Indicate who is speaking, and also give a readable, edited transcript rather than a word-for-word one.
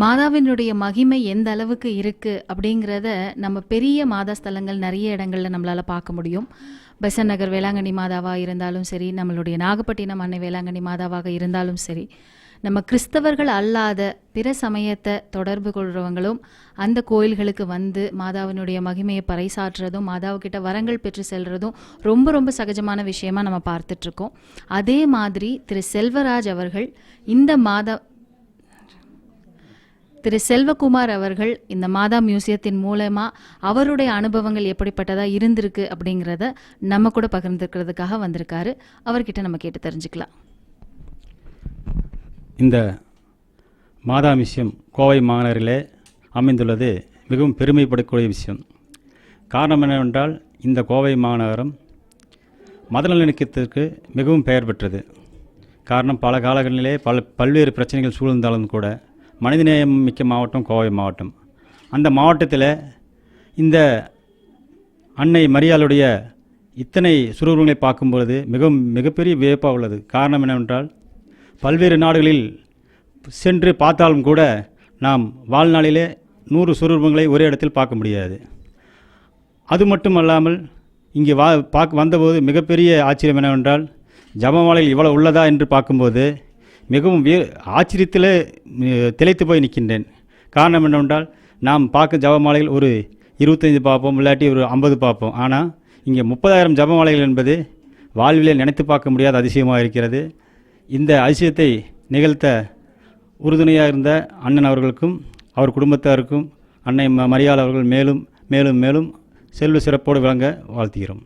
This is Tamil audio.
Speaker 1: மாதாவினுடைய மகிமை எந்த அளவுக்கு இருக்குது அப்படிங்கிறத நம்ம பெரிய மாதா ஸ்தலங்கள் நிறைய இடங்களில் நம்மளால் பார்க்க முடியும். பெசன்ட் நகர் வேளாங்கண்ணி மாதாவாக இருந்தாலும் சரி, நம்மளுடைய நாகப்பட்டினம் அன்னை வேளாங்கண்ணி மாதாவாக இருந்தாலும் சரி, நம்ம கிறிஸ்தவர்கள் அல்லாத பிற சமயத்தை தொடர்பு கொள்கிறவங்களும் அந்த கோயில்களுக்கு வந்து மாதாவினுடைய மகிமையை பறைசாற்றுறதும் மாதாவுக்கிட்ட வரங்கள் பெற்று செல்றதும் ரொம்ப ரொம்ப சகஜமான விஷயமா நம்ம பார்த்துட்ருக்கோம். அதே மாதிரி திரு செல்வகுமார் அவர்கள் இந்த மாதா மியூசியத்தின் மூலமாக அவருடைய அனுபவங்கள் எப்படிப்பட்டதாக இருந்திருக்கு அப்படிங்கிறத நம்ம கூட பகிர்ந்துக்கிறதுக்காக வந்திருக்காரு. அவர்கிட்ட நம்ம கேட்டு தெரிஞ்சுக்கலாம்.
Speaker 2: இந்த மாதா மியூசியம் கோவை மாநகரிலே அமைந்துள்ளது மிகவும் பெருமைப்படக்கூடிய விஷயம். காரணம் என்னவென்றால், இந்த கோவை மாநகரம் மதநலனுக்கத்திற்கு மிகவும் பெயர் பெற்றது. காரணம், பல காலங்களிலே பல்வேறு பிரச்சனைகள் சூழ்ந்தாலும் கூட மனிதநேயம் மிக்க மாவட்டம் கோவை மாவட்டம். அந்த மாவட்டத்தில் இந்த அன்னை மரியாளுடைய இத்தனை சுரூபங்களை பார்க்கும்பொழுது மிகப்பெரிய வியப்பாக உள்ளது. காரணம் என்னவென்றால், பல்வேறு நாடுகளில் சென்று பார்த்தாலும் கூட நாம் வாழ்நாளிலே 100 சுரூபங்களை ஒரே இடத்தில் பார்க்க முடியாது. அது மட்டும் அல்லாமல் இங்கே வந்தபோது மிகப்பெரிய ஆச்சரியம் என்னவென்றால், ஜபமாலையில் இவ்வளவு உள்ளதா என்று பார்க்கும்போது மிகவும் ஆச்சரியத்தில் திளைத்து போய் நிற்கின்றேன். காரணம் என்னவென்றால், நாம் பார்க்க ஜபமாலைகள் ஒரு 25 பார்ப்போம், இல்லாட்டி ஒரு 50 பார்ப்போம். ஆனால் இங்கே 30,000 ஜபமாலைகள் என்பது வாழ்விலே நினைத்து பார்க்க முடியாத அதிசயமாக இருக்கிறது. இந்த அதிசயத்தை நிகழ்த்த உறுதுணையாக இருந்த அண்ணன் அவர்களுக்கும் அவர் குடும்பத்தாருக்கும் அன்னை மரியாள் அவர்கள் மேலும் மேலும் மேலும் செல்வ சிறப்போடு விளங்க வாழ்த்துகிறோம்.